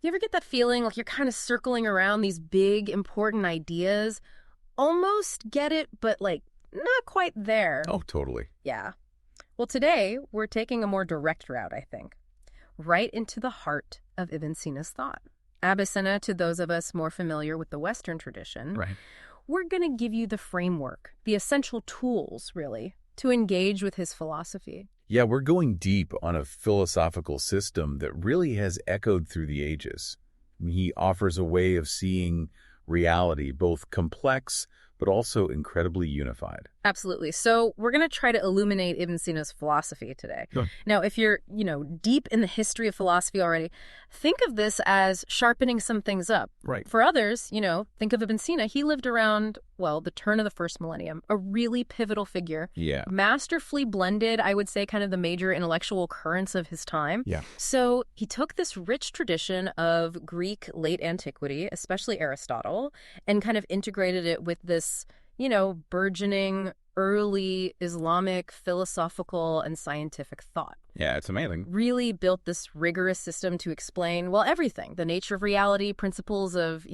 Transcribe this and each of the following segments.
You ever get that feeling like you're kind of circling around these big, important ideas? Almost get it, but like not quite there. Oh, totally. Yeah. Well, today we're taking a more direct route, I think, right into the heart of Ibn Sina's thought. Avicenna, to those of us more familiar with the Western tradition, Right. we're going to give you the framework, the essential tools, really, to engage with his philosophy. Yeah, we're going deep on a philosophical system that really has echoed through the ages. He offers a way of seeing reality, both complex but also incredibly unified. Absolutely. So we're going to try to illuminate Ibn Sina's philosophy today. Sure. Now, if you're, deep in the history of philosophy already, think of this as sharpening some things up. Right. For others, think of Ibn Sina. He lived around, the turn of the first millennium, a really pivotal figure. Yeah. Masterfully blended, I would say, kind of the major intellectual currents of his time. Yeah. So he took this rich tradition of Greek late antiquity, especially Aristotle, and kind of integrated it with this burgeoning early Islamic philosophical and scientific thought. Yeah, it's amazing. Really built this rigorous system to explain, everything. The nature of reality, principles of,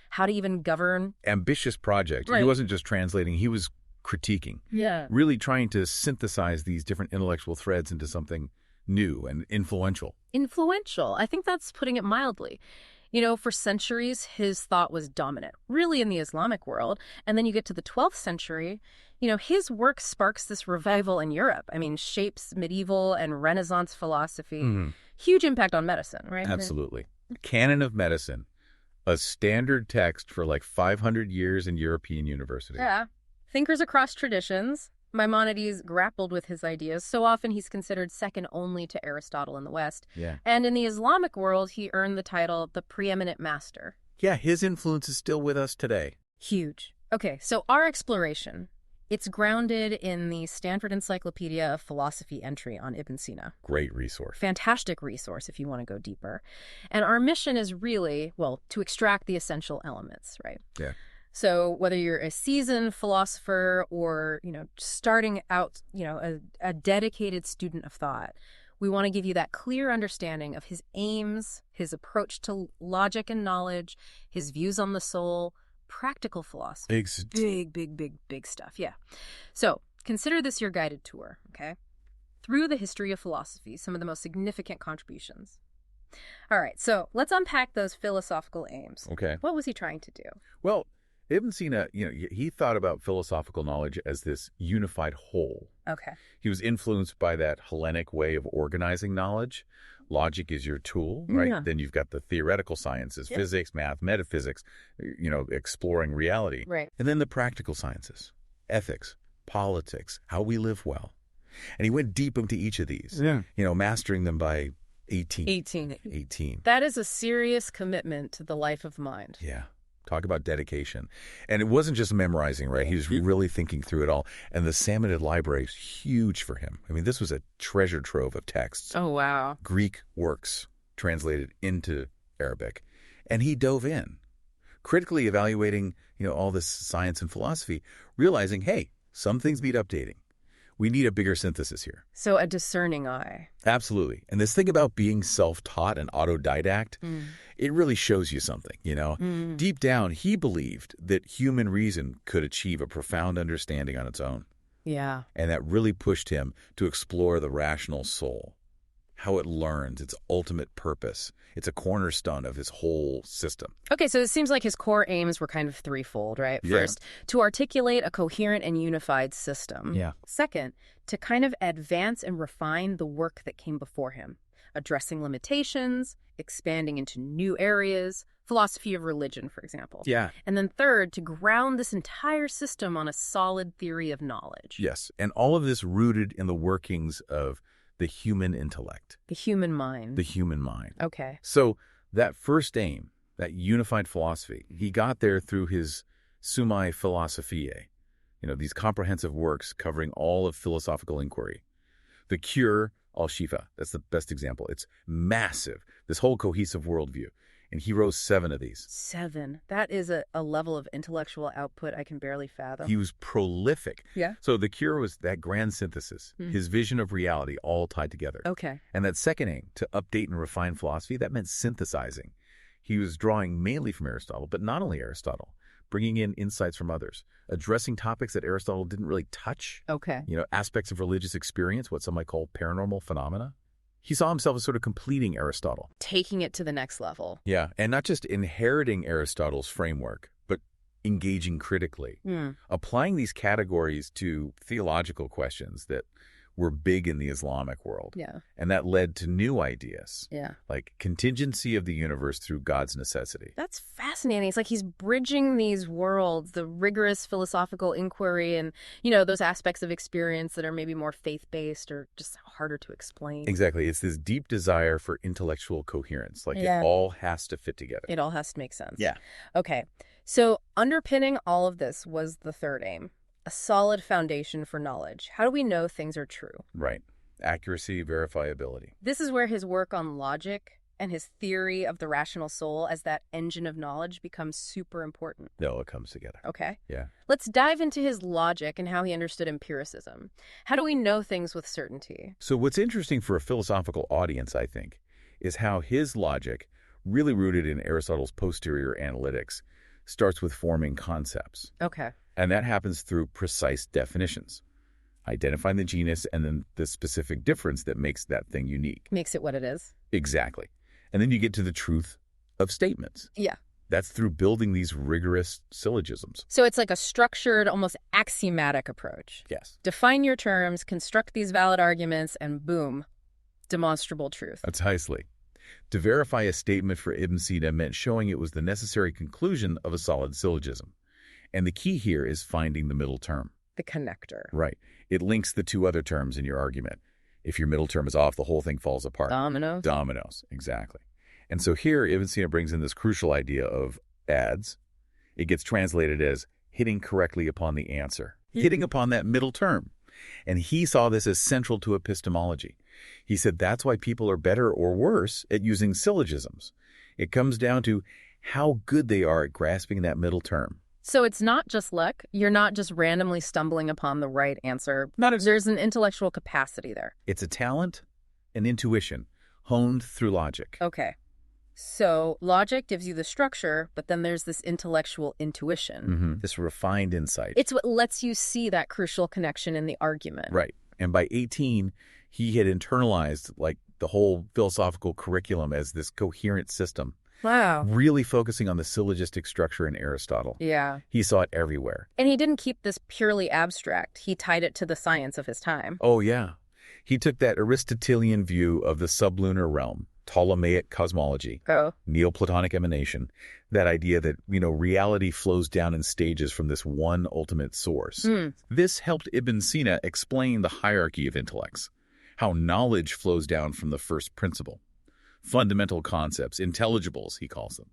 how to even govern. Ambitious project. Right. He wasn't just translating, he was critiquing. Yeah. Really trying to synthesize these different intellectual threads into something new and influential. Influential. I think that's putting it mildly. For centuries, his thought was dominant, really in the Islamic world. And then you get to the 12th century, his work sparks this revival in Europe. I mean, shapes medieval and Renaissance philosophy. Mm-hmm. Huge impact on medicine, right? Absolutely. Canon of Medicine, a standard text for like 500 years in European universities. Yeah. Thinkers across traditions. Maimonides grappled with his ideas. So often he's considered second only to Aristotle in the West. Yeah. And in the Islamic world, he earned the title the preeminent master. Yeah, his influence is still with us today. Huge. Okay, so our exploration, it's grounded in the Stanford Encyclopedia of Philosophy entry on Ibn Sina. Great resource. Fantastic resource if you want to go deeper. And our mission is really, to extract the essential elements, right? Yeah. So whether you're a seasoned philosopher or, starting out, a dedicated student of thought, we want to give you that clear understanding of his aims, his approach to logic and knowledge, his views on the soul, practical philosophy. Big stuff. Yeah. So consider this your guided tour, okay? Through the history of philosophy, some of the most significant contributions. All right. So let's unpack those philosophical aims. Okay. What was he trying to do? Well, Ibn Sina, he thought about philosophical knowledge as this unified whole. Okay. He was influenced by that Hellenic way of organizing knowledge. Logic is your tool, right? Yeah. Then you've got the theoretical sciences, Yeah. physics, math, metaphysics, exploring reality. Right. And then the practical sciences, ethics, politics, how we live well. And he went deep into each of these, mastering them by 18. 18. That is a serious commitment to the life of mind. Yeah. Talk about dedication. And it wasn't just memorizing, right? He was really thinking through it all. And the Samanid library is huge for him. I mean, this was a treasure trove of texts. Oh, wow. Greek works translated into Arabic. And he dove in, critically evaluating, all this science and philosophy, realizing, hey, some things need updating. We need a bigger synthesis here. So a discerning eye. Absolutely. And this thing about being self-taught and autodidact, it really shows you something, Deep down, he believed that human reason could achieve a profound understanding on its own. Yeah. And that really pushed him to explore the rational soul, how it learns, its ultimate purpose. It's a cornerstone of his whole system. Okay, so it seems like his core aims were kind of threefold, right? Yeah. First, to articulate a coherent and unified system. Yeah. Second, to kind of advance and refine the work that came before him, addressing limitations, expanding into new areas, philosophy of religion, for example. Yeah. And then third, to ground this entire system on a solid theory of knowledge. Yes, and all of this rooted in the workings of the human intellect. The human mind. The human mind. Okay. So that first aim, that unified philosophy, he got there through his Summae Philosophiae, these comprehensive works covering all of philosophical inquiry. The Cure al-Shifa, that's the best example. It's massive, this whole cohesive worldview. And he wrote 7 of these. 7. That is a level of intellectual output I can barely fathom. He was prolific. Yeah. So the Cure was that grand synthesis, his vision of reality all tied together. Okay. And that second aim, to update and refine philosophy, that meant synthesizing. He was drawing mainly from Aristotle, but not only Aristotle, bringing in insights from others, addressing topics that Aristotle didn't really touch, Okay. aspects of religious experience, what some might call paranormal phenomena. He saw himself as sort of completing Aristotle. Taking it to the next level. Yeah, and not just inheriting Aristotle's framework, but engaging critically, applying these categories to theological questions that were big in the Islamic world. Yeah. And that led to new ideas, Yeah. like contingency of the universe through God's necessity. That's fascinating. It's like he's bridging these worlds, the rigorous philosophical inquiry and, those aspects of experience that are maybe more faith-based or just harder to explain. Exactly. It's this deep desire for intellectual coherence. Like it all has to fit together. It all has to make sense. Yeah. Okay. So underpinning all of this was the third aim, a solid foundation for knowledge. How do we know things are true? Right. Accuracy, verifiability. This is where his work on logic and his theory of the rational soul as that engine of knowledge becomes super important. No, it comes together. Okay. Yeah. Let's dive into his logic and how he understood empiricism. How do we know things with certainty? So what's interesting for a philosophical audience, I think, is how his logic, really rooted in Aristotle's posterior analytics, starts with forming concepts. Okay. And that happens through precise definitions, identifying the genus and then the specific difference that makes that thing unique. Makes it what it is. Exactly. And then you get to the truth of statements. Yeah. That's through building these rigorous syllogisms. So it's like a structured, almost axiomatic approach. Yes. Define your terms, construct these valid arguments, and boom, demonstrable truth. Precisely. To verify a statement for Ibn Sina meant showing it was the necessary conclusion of a solid syllogism. And the key here is finding the middle term. The connector. Right. It links the two other terms in your argument. If your middle term is off, the whole thing falls apart. Dominoes. Dominoes, exactly. And so here, Ibn Sina brings in this crucial idea of ads. It gets translated as hitting correctly upon the answer, hitting upon that middle term. And he saw this as central to epistemology. He said that's why people are better or worse at using syllogisms. It comes down to how good they are at grasping that middle term. So it's not just luck. You're not just randomly stumbling upon the right answer. Not There's an intellectual capacity there. It's a talent, an intuition, honed through logic. Okay. So logic gives you the structure, but then there's this intellectual intuition. This refined insight. It's what lets you see that crucial connection in the argument. Right. And by 18, he had internalized the whole philosophical curriculum as this coherent system. Wow. Really focusing on the syllogistic structure in Aristotle. Yeah. He saw it everywhere. And he didn't keep this purely abstract. He tied it to the science of his time. Oh, yeah. He took that Aristotelian view of the sublunar realm, Ptolemaic cosmology, Neoplatonic emanation, that idea that, reality flows down in stages from this one ultimate source. This helped Ibn Sina explain the hierarchy of intellects, how knowledge flows down from the first principle. Fundamental concepts, intelligibles, he calls them.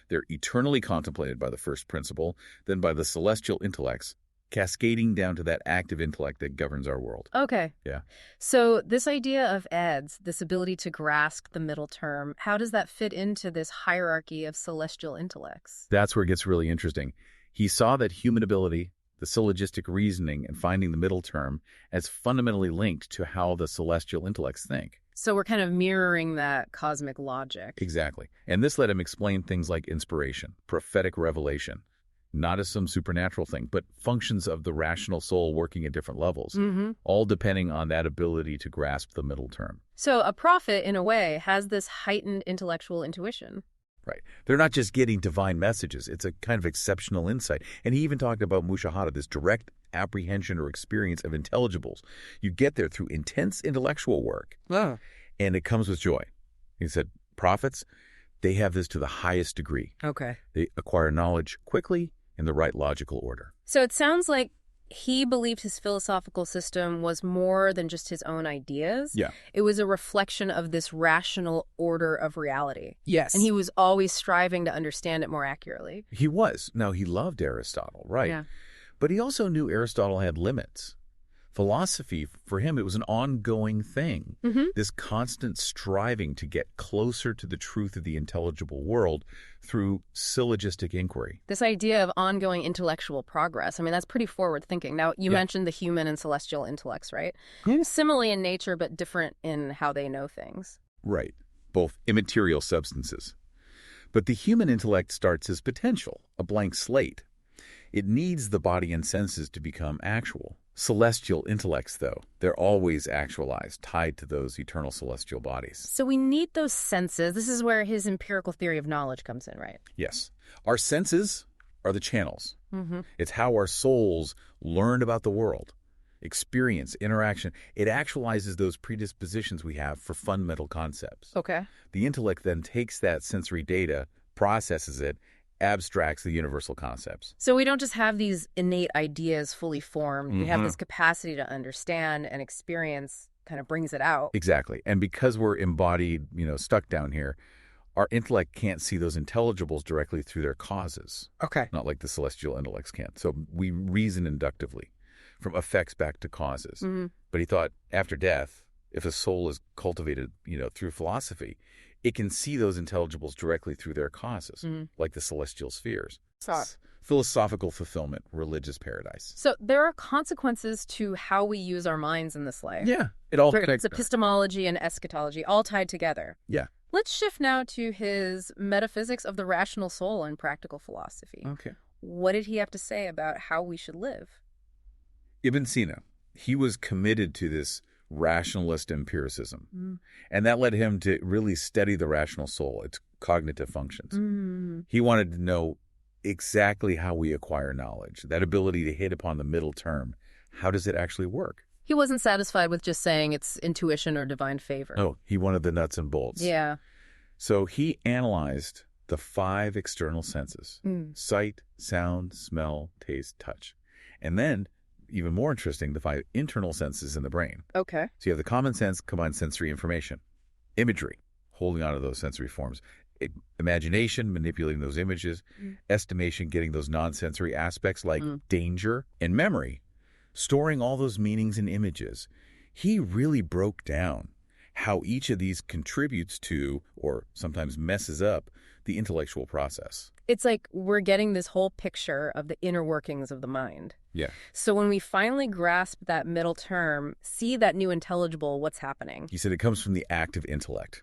They're eternally contemplated by the first principle, then by the celestial intellects, cascading down to that active intellect that governs our world. Okay. Yeah. So this idea of ads, this ability to grasp the middle term, how does that fit into this hierarchy of celestial intellects? That's where it gets really interesting. He saw that human ability, the syllogistic reasoning, and finding the middle term as fundamentally linked to how the celestial intellects think. So we're kind of mirroring that cosmic logic. Exactly. And this let him explain things like inspiration, prophetic revelation, not as some supernatural thing, but functions of the rational soul working at different levels, all depending on that ability to grasp the middle term. So a prophet, in a way, has this heightened intellectual intuition. Right. They're not just getting divine messages. It's a kind of exceptional insight. And he even talked about mushahada, this direct apprehension or experience of intelligibles. You get there through intense intellectual work, and it comes with joy. He said, prophets, they have this to the highest degree. Okay. They acquire knowledge quickly in the right logical order. So it sounds like he believed his philosophical system was more than just his own ideas. Yeah. It was a reflection of this rational order of reality. Yes. And he was always striving to understand it more accurately. He was. Now, he loved Aristotle, right? Yeah. But he also knew Aristotle had limits. Philosophy, for him, it was an ongoing thing. This constant striving to get closer to the truth of the intelligible world through syllogistic inquiry. This idea of ongoing intellectual progress, I mean, that's pretty forward thinking. Now, you mentioned the human and celestial intellects, right? Similar in nature, but different in how they know things. Right. Both immaterial substances. But the human intellect starts as potential, a blank slate. It needs the body and senses to become actual. Celestial intellects, though, they're always actualized, tied to those eternal celestial bodies. So we need those senses. This is where his empirical theory of knowledge comes in, right? Yes. Our senses are the channels. Mm-hmm. It's how our souls learn about the world, experience, interaction. It actualizes those predispositions we have for fundamental concepts. Okay. The intellect then takes that sensory data, processes it, abstracts the universal concepts. So we don't just have these innate ideas fully formed. We have Mm-hmm. this capacity to understand and experience kind of brings it out. Exactly. And because we're embodied, stuck down here, our intellect can't see those intelligibles directly through their causes, Okay. not like the celestial intellects can. So we reason inductively from effects back to causes. Mm-hmm. But he thought after death, if a soul is cultivated, through philosophy, it can see those intelligibles directly through their causes, like the celestial spheres. Philosophical fulfillment, religious paradise. So there are consequences to how we use our minds in this life. Yeah, it all It's connects. epistemology and eschatology all tied together. Yeah. Let's shift now to his metaphysics of the rational soul and practical philosophy. Okay. What did he have to say about how we should live? Ibn Sina, he was committed to this rationalist empiricism. And that led him to really study the rational soul, its cognitive functions. He wanted to know exactly how we acquire knowledge, that ability to hit upon the middle term. How does it actually work? He wasn't satisfied with just saying it's intuition or divine favor. Oh, he wanted the nuts and bolts. Yeah. So he analyzed the 5 external senses, sight, sound, smell, taste, touch. And then, even more interesting, the 5 internal senses in the brain. Okay. So you have the common sense, combined sensory information, imagery, holding on to those sensory forms, imagination, manipulating those images, estimation, getting those non-sensory aspects like danger, and memory, storing all those meanings in images. He really broke down how each of these contributes to, or sometimes messes up, the intellectual process. It's like we're getting this whole picture of the inner workings of the mind. Yeah. So when we finally grasp that middle term, see that new intelligible, what's happening? He said it comes from the active intellect.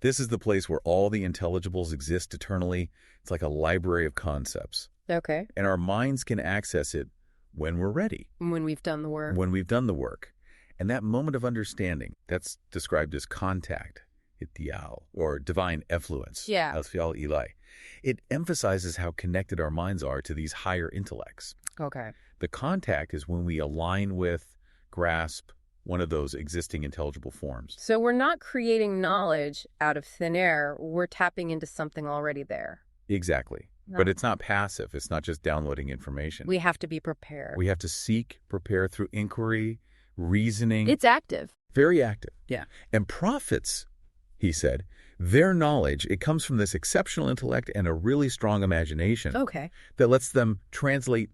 This is the place where all the intelligibles exist eternally. It's like a library of concepts. Okay. And our minds can access it when we're ready. When we've done the work. When we've done the work. And that moment of understanding, that's described as contact, itial, or divine effluence. Yeah. Alfial Eli. It emphasizes how connected our minds are to these higher intellects. Okay. The contact is when we align with, grasp, one of those existing intelligible forms. So we're not creating knowledge out of thin air. We're tapping into something already there. Exactly. No. But it's not passive. It's not just downloading information. We have to be prepared. We have to seek, prepare through inquiry, reasoning. It's active. Very active. Yeah. And prophets, he said, their knowledge, it comes from this exceptional intellect and a really strong imagination Okay. that lets them translate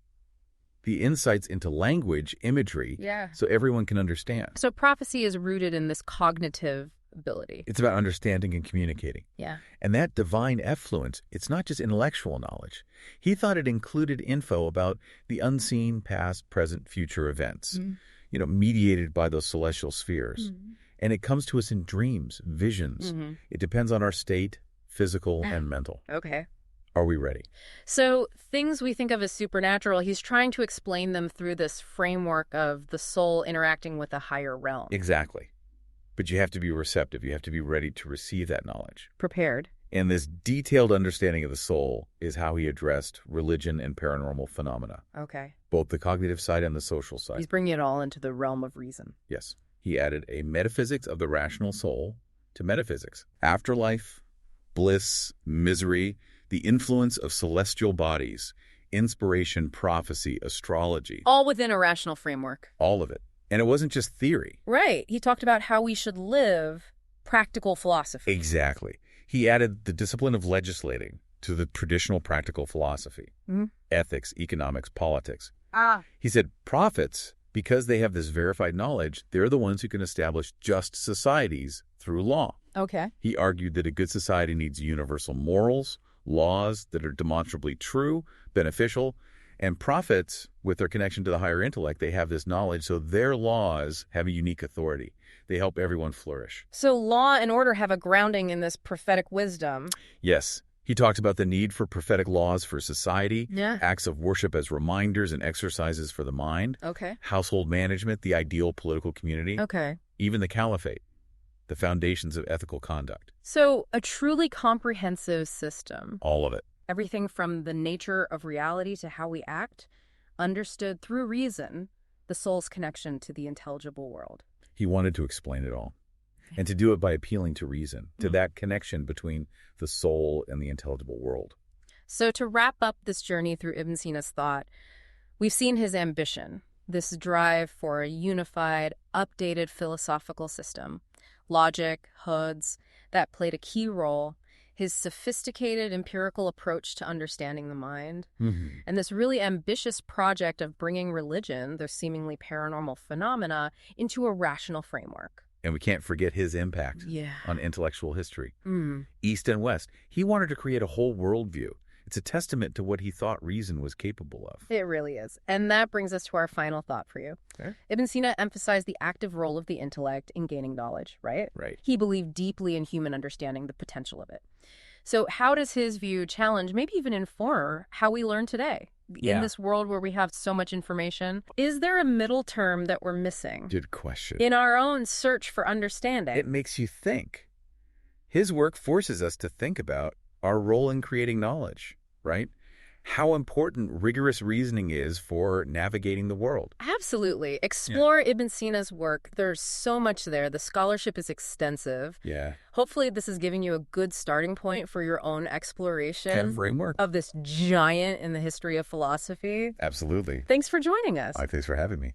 the insights into language, imagery, Yeah. so everyone can understand. So prophecy is rooted in this cognitive ability. It's about understanding and communicating. Yeah. And that divine effluence, it's not just intellectual knowledge. He thought it included info about the unseen past, present, future events, mediated by those celestial spheres. And it comes to us in dreams, visions. It depends on our state, physical and mental. Okay. Are we ready? So things we think of as supernatural, he's trying to explain them through this framework of the soul interacting with a higher realm. Exactly. But you have to be receptive. You have to be ready to receive that knowledge. Prepared. And this detailed understanding of the soul is how he addressed religion and paranormal phenomena, Okay. both the cognitive side and the social side. He's bringing it all into the realm of reason. Yes. He added a metaphysics of the rational soul to metaphysics. Afterlife, bliss, misery, the influence of celestial bodies, inspiration, prophecy, astrology. All within a rational framework. All of it. And it wasn't just theory. Right. He talked about how we should live practical philosophy. Exactly. He added the discipline of legislating to the traditional practical philosophy. Ethics, economics, politics. He said prophets, because they have this verified knowledge, they're the ones who can establish just societies through law. Okay. He argued that a good society needs universal morals, laws that are demonstrably true, beneficial, and prophets, with their connection to the higher intellect, they have this knowledge, so their laws have a unique authority. They help everyone flourish. So law and order have a grounding in this prophetic wisdom. Yes, He talks about the need for prophetic laws for society, Yeah. acts of worship as reminders and exercises for the mind, Okay. household management, the ideal political community, Okay. even the caliphate, the foundations of ethical conduct. So a truly comprehensive system. All of it. Everything from the nature of reality to how we act, understood through reason, the soul's connection to the intelligible world. He wanted to explain it all, and to do it by appealing to reason, to that connection between the soul and the intelligible world. So to wrap up this journey through Ibn Sina's thought, we've seen his ambition, this drive for a unified, updated philosophical system, logic, hoods, that played a key role, his sophisticated empirical approach to understanding the mind, and this really ambitious project of bringing religion, those seemingly paranormal phenomena, into a rational framework. And we can't forget his impact on intellectual history. East and West. He wanted to create a whole worldview. It's a testament to what he thought reason was capable of. It really is. And that brings us to our final thought for you. Okay. Ibn Sina emphasized the active role of the intellect in gaining knowledge, right? Right. He believed deeply in human understanding, the potential of it. So how does his view challenge, maybe even inform, how we learn today? In this world where we have so much information, is there a middle term that we're missing? Good question. In our own search for understanding? It makes you think. His work forces us to think about our role in creating knowledge, right? How important rigorous reasoning is for navigating the world. Absolutely. Explore Ibn Sina's work. There's so much there. The scholarship is extensive. Yeah. Hopefully this is giving you a good starting point for your own exploration Framework. of this giant in the history of philosophy. Absolutely. Thanks for joining us. Thanks for having me.